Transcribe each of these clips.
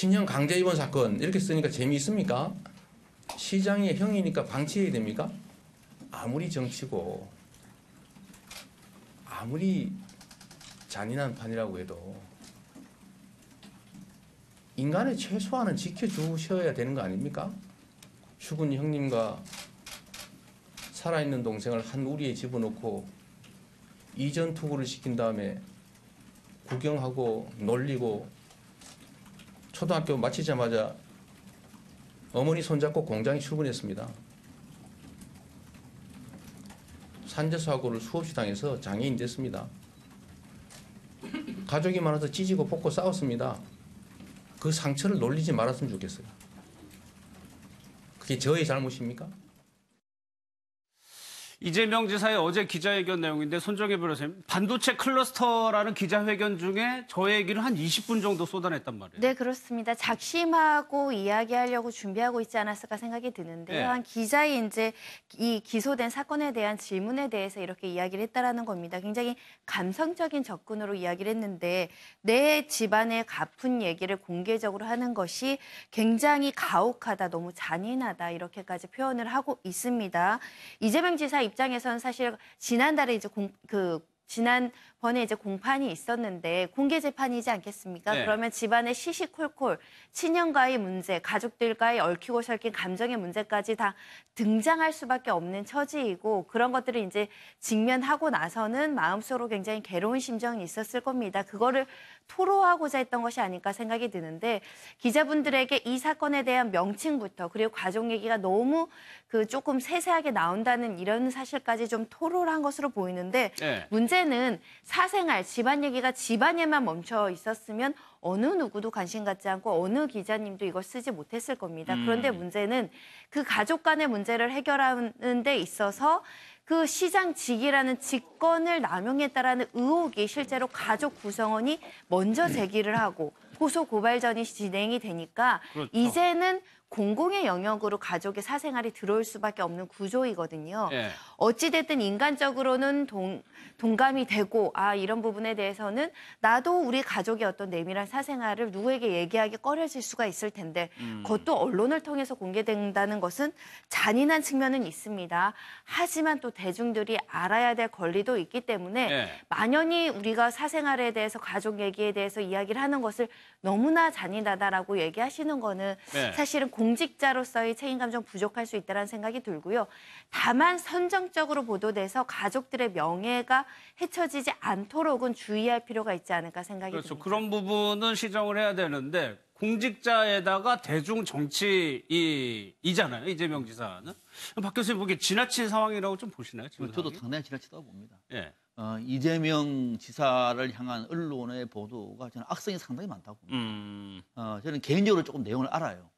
친형 강제 입원 사건 이렇게 쓰니까 재미있습니까? 시장의 형이니까 방치해야 됩니까? 아무리 정치고 아무리 잔인한 판이라고 해도 인간의 최소한은 지켜주셔야 되는 거 아닙니까? 죽은 형님과 살아있는 동생을 한 우리에 집어넣고 이전 투구를 시킨 다음에 구경하고 놀리고 초등학교 마치자마자 어머니 손잡고 공장에 출근했습니다. 산재사고를 수없이 당해서 장애인 됐습니다. 가족이 많아서 찢고 볶고 싸웠습니다. 그 상처를 놀리지 말았으면 좋겠어요. 그게 저의 잘못입니까? 이재명 지사의 어제 기자회견 내용인데 손정혜 변호사님, 반도체 클러스터라는 기자회견 중에 저 얘기를 한 20분 정도 쏟아냈단 말이에요. 네, 그렇습니다. 작심하고 이야기하려고 준비하고 있지 않았을까 생각이 드는데요. 네. 한 기자의 이제 이 기소된 사건에 대한 질문에 대해서 이렇게 이야기를 했다라는 겁니다. 굉장히 감성적인 접근으로 이야기를 했는데 내 집안의 가쁜 얘기를 공개적으로 하는 것이 굉장히 가혹하다, 너무 잔인하다 이렇게까지 표현을 하고 있습니다. 이재명 지사 입장에서는 사실 지난달에 이제 지난번에 이제 공판이 있었는데 공개 재판이지 않겠습니까? 네. 그러면 집안의 시시콜콜, 친형과의 문제, 가족들과의 얽히고 설킨 감정의 문제까지 다 등장할 수밖에 없는 처지이고 그런 것들을 이제 직면하고 나서는 마음속으로 굉장히 괴로운 심정이 있었을 겁니다. 그거를 토로하고자 했던 것이 아닐까 생각이 드는데 기자분들에게 이 사건에 대한 명칭부터 그리고 가족 얘기가 너무 조금 세세하게 나온다는 이런 사실까지 좀 토로를 한 것으로 보이는데 네. 문제는 사생활, 집안 얘기가 집안에만 멈춰 있었으면 어느 누구도 관심 갖지 않고 어느 기자님도 이걸 쓰지 못했을 겁니다. 그런데 문제는 그 가족 간의 문제를 해결하는 데 있어서 그 시장직이라는 직권을 남용했다라는 의혹이 실제로 가족 구성원이 먼저 제기를 하고 고소 고발전이 진행이 되니까 그렇죠. 이제는 공공의 영역으로 가족의 사생활이 들어올 수밖에 없는 구조이거든요. 네. 어찌됐든 인간적으로는 동감이 되고 이런 부분에 대해서는 나도 우리 가족의 어떤 내밀한 사생활을 누구에게 얘기하기 꺼려질 수가 있을 텐데 그것도 언론을 통해서 공개된다는 것은 잔인한 측면은 있습니다. 하지만 또 대중들이 알아야 될 권리도 있기 때문에 네. 만연히 우리가 사생활에 대해서 가족 얘기에 대해서 이야기를 하는 것을 너무나 잔인하다라고 얘기하시는 거는 네. 사실은 공직자로서의 책임감정 부족할 수 있다는 생각이 들고요. 다만 선정적으로 보도돼서 가족들의 명예가 해쳐지지 않도록은 주의할 필요가 있지 않을까 생각이 그렇죠. 듭니다. 그런 부분은 시정을 해야 되는데 공직자에다가 대중 정치이잖아요. 이재명 지사는. 박 교수님 보기에 지나친 상황이라고 좀 보시나요? 지금 저도 상황이? 당연히 지나치다고 봅니다. 예. 이재명 지사를 향한 언론의 보도가 저는 악성이 상당히 많다고 봅니다. 저는 개인적으로 조금 내용을 알아요.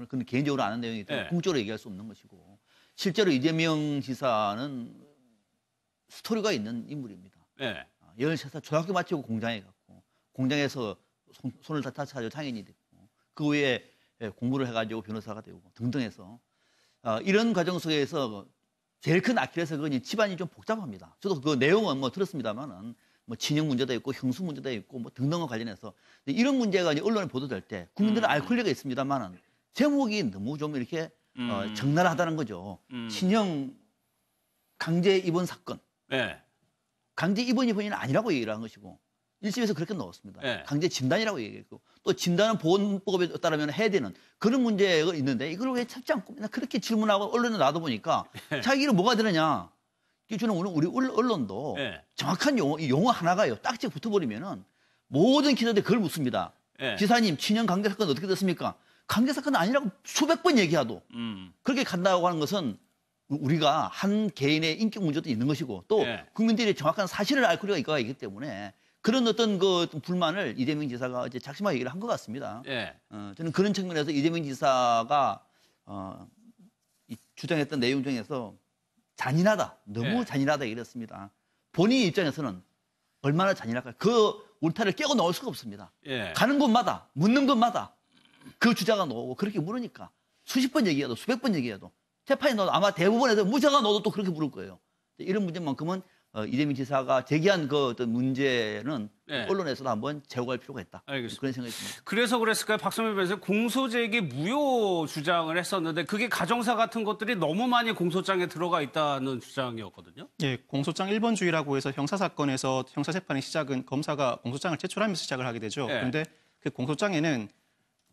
근데 개인적으로 아는 내용이기 때문에 네. 공적으로 얘기할 수 없는 것이고 실제로 이재명 지사는 스토리가 있는 인물입니다. 예. 13살 초등학교 마치고 공장에 갔고 공장에서 손을 다쳐가지고 장애인이 됐고 그 후에 공부를 해가지고 변호사가 되고 등등 해서 이런 과정 속에서 제일 큰 아킬레스건이 집안이 좀 복잡합니다. 저도 그 내용은 들었습니다만은 친형 문제도 있고 형수 문제도 있고 등등과 관련해서 이런 문제가 이제 언론에 보도될 때 국민들은 알 권리가 있습니다만은 제목이 너무 좀 이렇게 적나라하다는 거죠. 친형 강제 입원 사건. 예. 강제 입원이 아니라고 얘기를 한 것이고 1심에서 그렇게 넣었습니다. 네. 강제 진단이라고 얘기했고 또 진단은 보건법에 따르면 해야 되는 그런 문제가 있는데 이걸 왜 찾지 않고 맨날 그렇게 질문하고 언론에 놔둬보니까 자기는 뭐가 되느냐. 저는 오늘 우리 언론도 네. 정확한 용어 하나가요. 딱지 붙어버리면은 모든 기자들이 그걸 묻습니다. 네. 지사님 친형 강제 사건 어떻게 됐습니까? 강제 사건 아니라고 수백 번 얘기해도 그렇게 간다고 하는 것은 우리가 한 개인의 인격 문제도 있는 것이고 또 네. 국민들이 정확한 사실을 알 필요가 있기 때문에 그런 어떤 그 불만을 이재명 지사가 이제 작심하게 얘기를 한 것 같습니다. 예. 저는 그런 측면에서 이재명 지사가 주장했던 내용 중에서 잔인하다, 너무 잔인하다 이랬습니다. 본인 입장에서는 얼마나 잔인할까요? 그 울타리를 깨고 나올 수가 없습니다. 예. 가는 곳마다, 묻는 곳마다 그 주자가 나오고 그렇게 물으니까 수십 번 얘기해도 수백 번 얘기해도 재판에 넣어도 아마 대부분에서 무죄가 넣어도 또 그렇게 물을 거예요. 이런 문제만큼은 이재명 지사가 제기한 그 어떤 문제는 네. 언론에서도 한번 제고할 필요가 있다. 알겠습니다. 그런 생각이 듭니다. 그래서 그랬을까요? 박성민 변호사 공소제기 무효 주장을 했었는데 그게 가정사 같은 것들이 너무 많이 공소장에 들어가 있다는 주장이었거든요. 예, 공소장 1번주의라고 해서 형사사건에서 형사재판의 시작은 검사가 공소장을 제출하면서 시작을 하게 되죠. 네. 그런데 그 공소장에는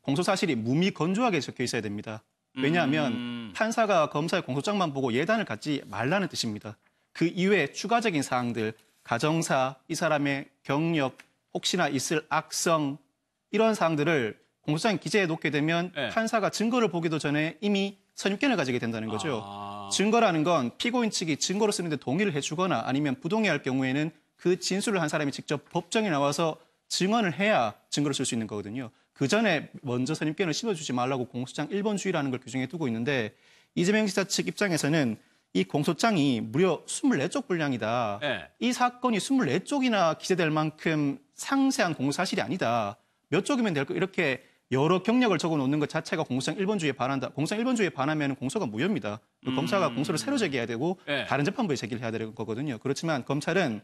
공소사실이 무미건조하게 적혀 있어야 됩니다. 왜냐하면 판사가 검사의 공소장만 보고 예단을 갖지 말라는 뜻입니다. 그 이외에 추가적인 사항들, 가정사, 이 사람의 경력, 혹시나 있을 악성 이런 사항들을 공소장에 기재해 놓게 되면 네. 판사가 증거를 보기도 전에 이미 선입견을 가지게 된다는 거죠. 아. 증거라는 건 피고인 측이 증거로 쓰는데 동의를 해주거나 아니면 부동의할 경우에는 그 진술을 한 사람이 직접 법정에 나와서 증언을 해야 증거를 쓸 수 있는 거거든요. 그 전에 먼저 선입견을 심어주지 말라고 공소장 1번주의라는 걸 규정해 두고 있는데 이재명 지사 측 입장에서는 이 공소장이 무려 24쪽 분량이다. 네. 이 사건이 24쪽이나 기재될 만큼 상세한 공소사실이 아니다. 몇 쪽이면 될 거 이렇게 여러 경력을 적어놓는 것 자체가 공소장 1번주의에 반한다. 공소장 1번주의에 반하면 공소가 무효입니다. 검사가 공소를 새로 제기해야 되고 네. 다른 재판부에 제기를 해야 되는 거거든요. 그렇지만 검찰은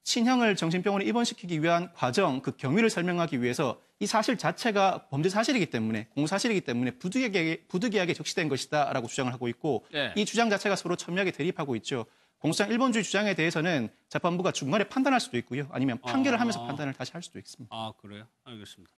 친형을 정신병원에 입원시키기 위한 과정, 그 경위를 설명하기 위해서 이 사실 자체가 범죄 사실이기 때문에, 공사실이기 때문에 부득이하게 적시된 것이다라고 주장을 하고 있고 네. 이 주장 자체가 서로 첨예하게 대립하고 있죠. 공소장 1번주의 주장에 대해서는 재판부가 중간에 판단할 수도 있고요. 아니면 판결을 하면서 판단을 다시 할 수도 있습니다. 아, 그래요? 알겠습니다.